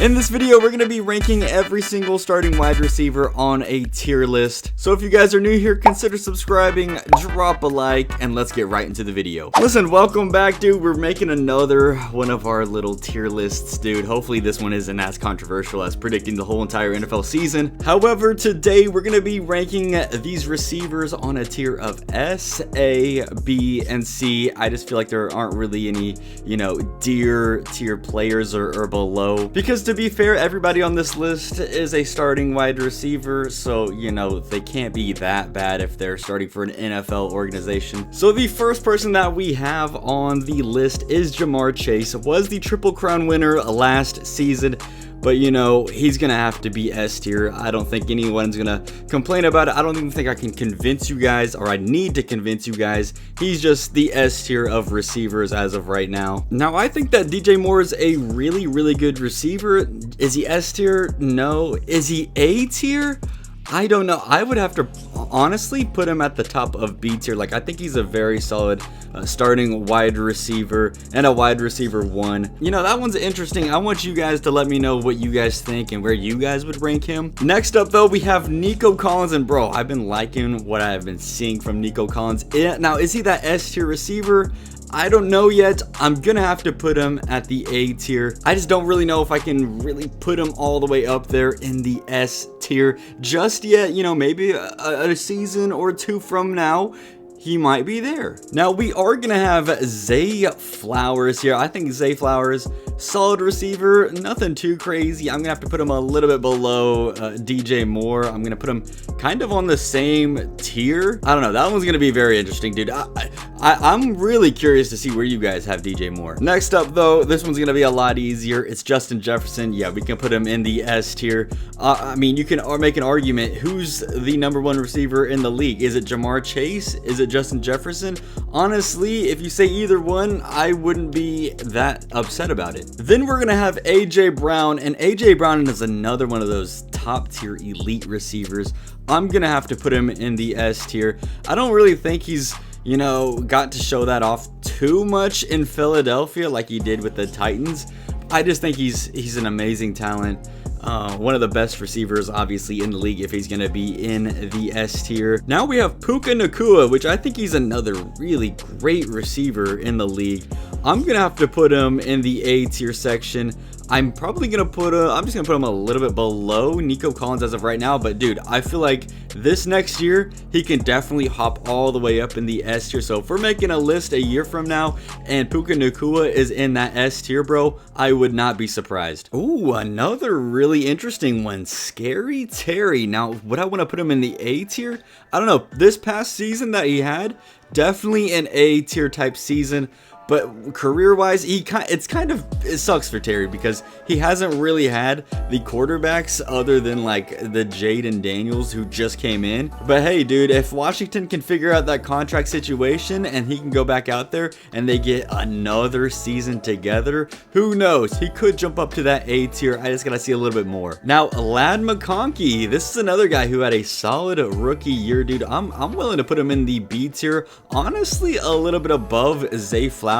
In this video, we're going to be ranking every single starting wide receiver on a tier list. So if you guys are new here, consider subscribing, drop a like, and let's get right into the video. Listen, welcome back, dude. We're making another one of our little tier lists, dude. Hopefully this one isn't as controversial as predicting the whole entire NFL season. However, today we're going to be ranking these receivers on a tier of S, A, B, and C. I just feel like there aren't really any, tier players or below. Because to be fair, everybody on this list is a starting wide receiver, so they can't be that bad if they're starting for an NFL organization. So the first person that we have on the list is Ja'Marr Chase. Was the Triple Crown winner last season, but he's gonna have to be S tier. I don't think anyone's gonna complain about it. I don't even think I can convince you guys, or I need to convince you guys. He's just the S tier of receivers as of right now. Now, I think that DJ Moore is a really good receiver. Is he S tier? No. Is he A tier? I don't know. I would have to honestly put him at the top of B tier. Like, I think he's a very solid starting wide receiver and a wide receiver 1. That one's interesting. I want you guys to let me know what you guys think and where you guys would rank him. Next up, though, we have Nico Collins. And bro, I've been liking what I've been seeing from Nico Collins. Now, is he that S tier receiver? I don't know yet. I'm gonna have to put him at the A tier. I just don't really know if I can really put him all the way up there in the S tier just yet. Maybe a season or two from now, he might be there. Now, we are going to have Zay Flowers here. I think Zay Flowers, solid receiver, nothing too crazy. I'm going to have to put him a little bit below DJ Moore. I'm going to put him kind of on the same tier. I don't know. That one's going to be very interesting, dude. I'm really curious to see where you guys have DJ Moore. Next up, though, this one's going to be a lot easier. It's Justin Jefferson. Yeah, we can put him in the S tier. I mean, you can make an argument. Who's the #1 receiver in the league? Is it Ja'Marr Chase? Is it Justin Jefferson? Honestly, if you say either one, I wouldn't be that upset about it. Then we're going to have AJ Brown, and AJ Brown is another one of those top tier elite receivers. I'm going to have to put him in the S tier. I don't really think he's got to show that off too much in Philadelphia like he did with the Titans. I just think he's an amazing talent. One of the best receivers, obviously, in the league if he's going to be in the S tier. Now we have Puka Nacua, which I think he's another really great receiver in the league. I'm going to have to put him in the A tier section. I'm probably going to I'm just going to put him a little bit below Nico Collins as of right now. But dude, I feel like this next year, he can definitely hop all the way up in the S tier. So if we're making a list a year from now and Puka Nacua is in that S tier, bro, I would not be surprised. Ooh, another really interesting one, Scary Terry. Now, would I want to put him in the A tier? I don't know. This past season that he had, definitely an A tier type season. But career-wise, it sucks for Terry because he hasn't really had the quarterbacks other than like the Jaden Daniels who just came in. But hey, dude, if Washington can figure out that contract situation and he can go back out there and they get another season together, who knows? He could jump up to that A tier. I just gotta see a little bit more. Now, Ladd McConkey, this is another guy who had a solid rookie year, dude. I'm willing to put him in the B tier. Honestly, a little bit above Zay Flowers.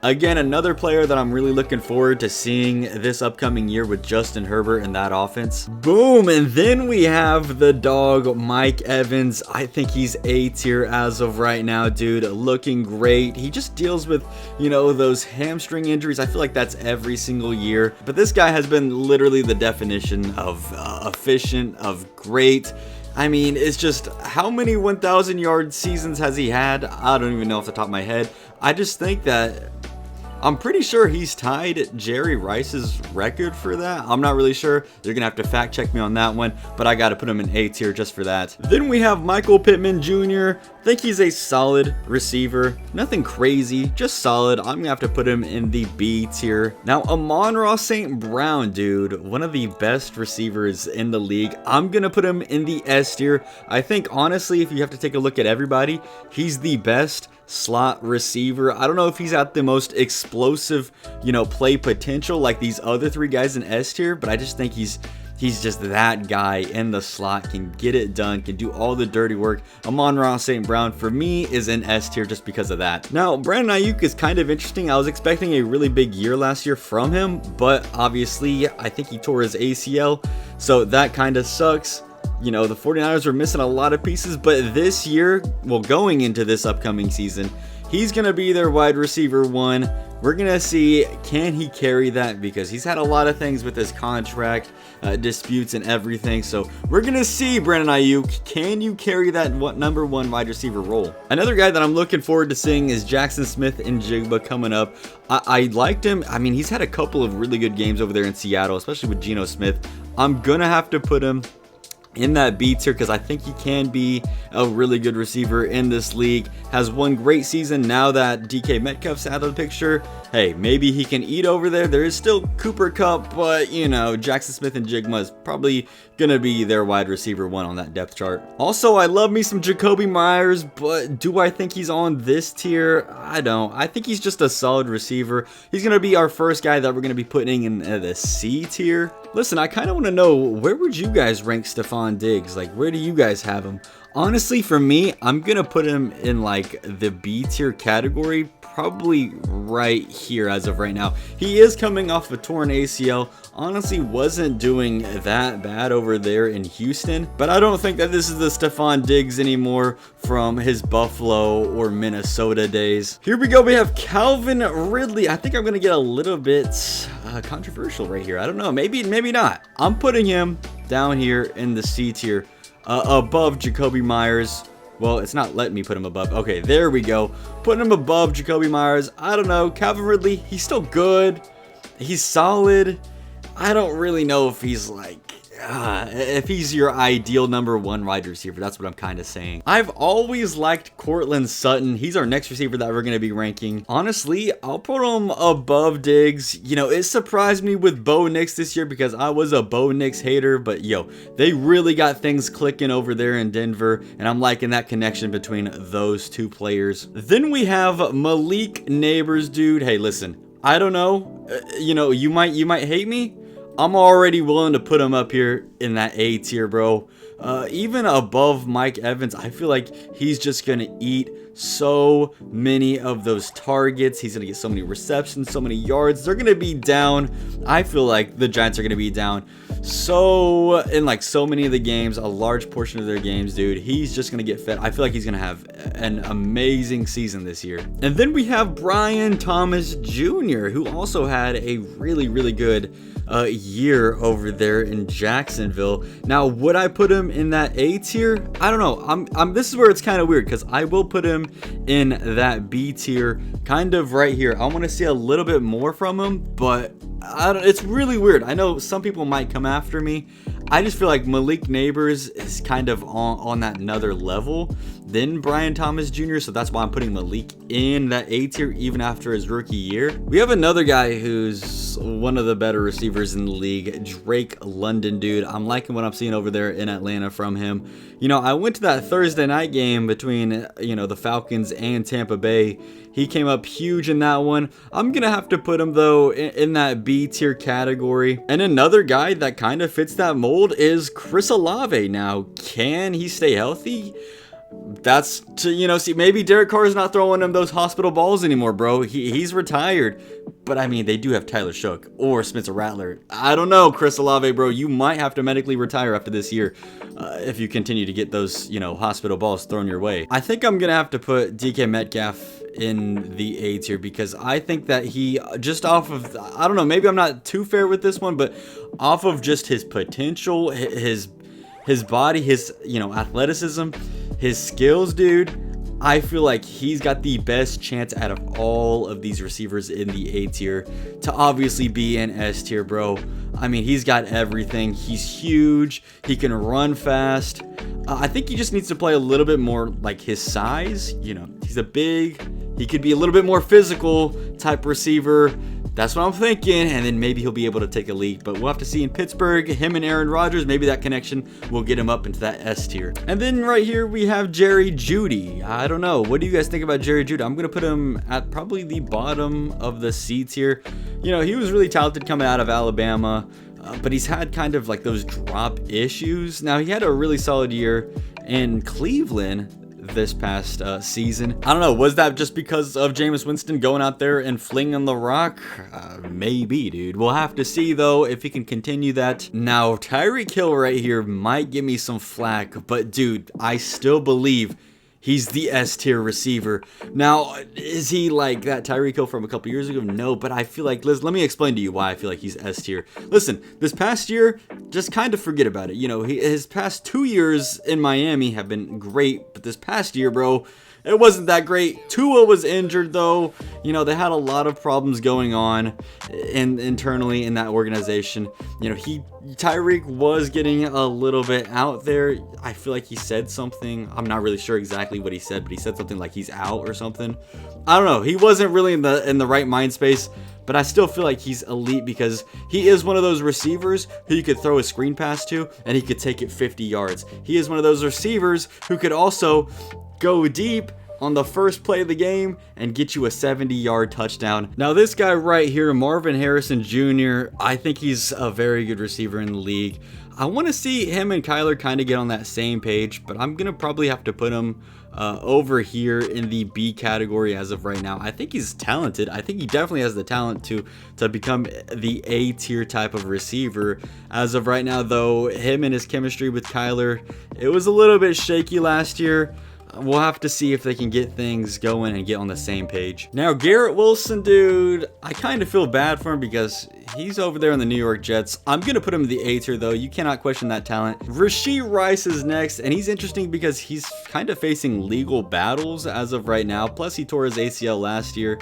Again, another player that I'm really looking forward to seeing this upcoming year with Justin Herbert in that offense. Boom. And then we have the dog, Mike Evans. I think he's A tier as of right now, dude. Looking great. He just deals with, those hamstring injuries. I feel like that's every single year. But this guy has been literally the definition of efficient, of great. I mean, it's just, how many 1,000-yard seasons has he had? I don't even know off the top of my head. I just think that I'm pretty sure he's tied Jerry Rice's record for that. I'm not really sure. You're going to have to fact check me on that one, but I got to put him in A tier just for that. Then we have Michael Pittman Jr. I think he's a solid receiver. Nothing crazy, just solid. I'm going to have to put him in the B tier. Now, Amon-Ra St. Brown, dude, one of the best receivers in the league. I'm going to put him in the S tier. I think, honestly, if you have to take a look at everybody, he's the best slot receiver. I don't know if he's at the most explosive, play potential like these other three guys in S tier, but I just think he's He's just that guy in the slot, can get it done, can do all the dirty work. Amon-Ra St. Brown, for me, is an S tier just because of that. Now, Brandon Aiyuk is kind of interesting. I was expecting a really big year last year from him, but obviously, I think he tore his ACL, so that kind of sucks. You know, the 49ers were missing a lot of pieces, but this year, well, going into this upcoming season, he's going to be their wide receiver 1. We're going to see, can he carry that? Because he's had a lot of things with his contract, disputes and everything. So we're going to see, Brandon Aiyuk, can you carry that number 1 wide receiver role? Another guy that I'm looking forward to seeing is Jaxon Smith-Njigba coming up. I liked him. I mean, he's had a couple of really good games over there in Seattle, especially with Geno Smith. I'm going to have to put him in that B tier because I think he can be a really good receiver in this league. Has one great season. Now that DK Metcalf's out of the picture, hey, maybe he can eat over there. There is still Cooper Kupp, but you know, Jaxon Smith-Njigba is probably gonna be their wide receiver 1 on that depth chart. Also, I love me some Jakobi Meyers, but do I think he's on this tier? I don't. I think he's just a solid receiver. He's gonna be our first guy that we're gonna be putting in the C tier. Listen, I kind of want to know, where would you guys rank Stefon Diggs? Like, where do you guys have him? Honestly, for me, I'm gonna put him in like the B tier category, probably right here as of right now. He is coming off a torn ACL. Honestly, wasn't doing that bad over there in Houston, but I don't think that this is the Stefon Diggs anymore from his Buffalo or Minnesota days. Here we go. We have Calvin Ridley. I think I'm gonna get a little bit controversial right here. I don't know. Maybe not. I'm putting him down here in the C tier, above Jakobi Meyers. Well, it's not letting me put him above. Okay, there we go. Putting him above Jakobi Meyers. I don't know. Calvin Ridley, he's still good. He's solid. I don't really know if he's like, if he's your ideal number 1 wide receiver. That's what I'm kind of saying. I've always liked Courtland Sutton. He's our next receiver that we're going to be ranking. Honestly, I'll put him above Diggs. You know, it surprised me with Bo Nix this year because I was a Bo Nix hater, but yo, they really got things clicking over there in Denver, and I'm liking that connection between those 2 players. Then we have Malik Neighbors, dude. Hey, listen, I don't know. You know, you might hate me. I'm already willing to put him up here in that A tier, bro. Even above Mike Evans, I feel like he's just going to eat so many of those targets. He's going to get so many receptions, so many yards. They're going to be down. I feel like the Giants are going to be down in like so many of the games, a large portion of their games, dude. He's just going to get fed. I feel like he's going to have an amazing season this year. And then we have Brian Thomas Jr., who also had a really, really good year over there in Jacksonville. Now, would I put him in that A tier? I don't know. This is where it's kind of weird because I will put him in that B tier, kind of right here. I want to see a little bit more from him, but it's really weird. I know some people might come after me. I just feel like Malik Neighbors is kind of on that another level than Brian Thomas Jr., so that's why I'm putting Malik in that A tier even after his rookie year. We have another guy who's one of the better receivers in the league, Drake London, dude. I'm liking what I'm seeing over there in Atlanta from him. You know, I went to that Thursday night game between, you know, the Falcons and Tampa Bay. He came up huge in that one. I'm going to have to put him, though, in that B tier category. And another guy that kind of fits that mold is Chris Olave. Now, can he stay healthy? That's to, you know, see, maybe Derek Carr is not throwing him those hospital balls anymore, bro. He's retired. But, I mean, they do have Tyler Shook or Spencer Rattler. I don't know, Chris Olave, bro. You might have to medically retire after this year if you continue to get those, you know, hospital balls thrown your way. I think I'm going to have to put DK Metcalf in the A tier because I think that he, just off of, I don't know, maybe I'm not too fair with this one, but off of just his potential, his body, his, you know, athleticism, his skills, dude, I feel like he's got the best chance out of all of these receivers in the A tier to obviously be in S tier, bro. I mean, he's got everything. He's huge. He can run fast. I think he just needs to play a little bit more like his size. You know, he's he could be a little bit more physical type receiver. That's what I'm thinking, and then maybe he'll be able to take a leap. But we'll have to see in Pittsburgh, him and Aaron Rodgers, maybe that connection will get him up into that S tier. And then right here we have Jerry Jeudy. I don't know. What do you guys think about Jerry Jeudy? I'm going to put him at probably the bottom of the C tier. You know, he was really talented coming out of Alabama. but he's had kind of like those drop issues. Now, he had a really solid year in Cleveland this past season. I don't know, was that just because of Jameis Winston going out there and flinging the rock? Maybe, dude. We'll have to see, though, if he can continue that. Now, Tyreek Hill right here might give me some flack, but dude, I still believe he's the S tier receiver. Now, is he like that Tyreek Hill from a couple years ago? No, but I feel like, let me explain to you why I feel like he's S tier. Listen, this past year, just kind of forget about it. You know, his past 2 years in Miami have been great, but this past year, bro, it wasn't that great. Tua was injured, though. You know, they had a lot of problems going on internally in that organization. You know, Tyreek was getting a little bit out there. I feel like he said something. I'm not really sure exactly what he said, but he said something like he's out or something. I don't know. He wasn't really in the right mind space, but I still feel like he's elite because he is one of those receivers who you could throw a screen pass to and he could take it 50 yards. He is one of those receivers who could also go deep on the first play of the game and get you a 70-yard touchdown. Now, this guy right here, Marvin Harrison Jr., I think he's a very good receiver in the league. I want to see him and Kyler kind of get on that same page, but I'm going to probably have to put him over here in the B category as of right now. I think he's talented. I think he definitely has the talent to become the A tier type of receiver. As of right now, though, him and his chemistry with Kyler, it was a little bit shaky last year. We'll have to see if they can get things going and get on the same page. Now, Garrett Wilson, dude, I kind of feel bad for him because he's over there in the New York Jets. I'm going to put him in the A tier, though. You cannot question that talent. Rashee Rice is next, and he's interesting because he's kind of facing legal battles as of right now. Plus, he tore his ACL last year.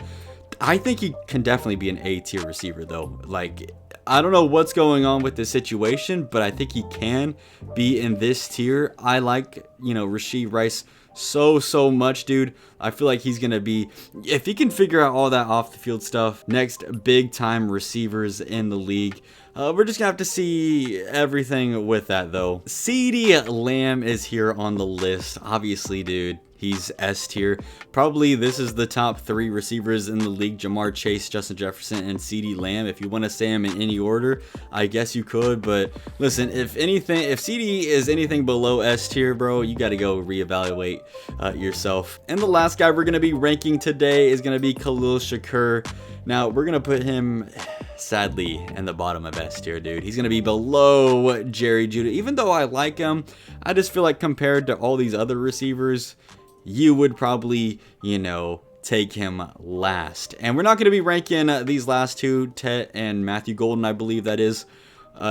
I think he can definitely be an A tier receiver, though. Like, I don't know what's going on with this situation, but I think he can be in this tier. I like, Rashee Rice so much, dude. I feel like he's gonna be, if he can figure out all that off the field stuff, next big time receivers in the league. We're just gonna have to see everything with that, though. CeeDee Lamb is here on the list. Obviously, dude, he's S tier. Probably this is the top 3 receivers in the league: Jamar Chase, Justin Jefferson, and CeeDee Lamb. If you want to say them in any order, I guess you could. But listen, if CeeDee is anything below S tier, bro, you got to go reevaluate yourself. And the last guy we're gonna be ranking today is gonna be Khalil Shakir. Now, we're gonna put him, sadly, in the bottom of S tier, dude. He's gonna be below Jerry Jeudy. Even though I like him, I just feel like compared to all these other receivers, you would probably, take him last. And we're not going to be ranking these last two, Tet and Matthew Golden, I believe that is,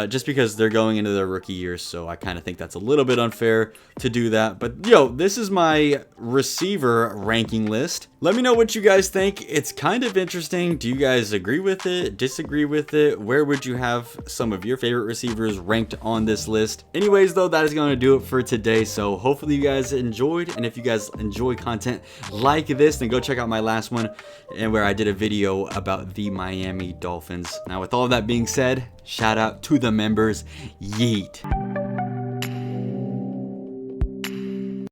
just because they're going into their rookie years. So I kind of think that's a little bit unfair to do that. But, this is my receiver ranking list. Let me know what you guys think. It's kind of interesting. Do you guys agree with it? Disagree with it? Where would you have some of your favorite receivers ranked on this list? Anyways, though, that is going to do it for today. So hopefully you guys enjoyed. And if you guys enjoy content like this, then go check out my last one and where I did a video about the Miami Dolphins. Now, with all of that being said, shout out to the members. Yeet.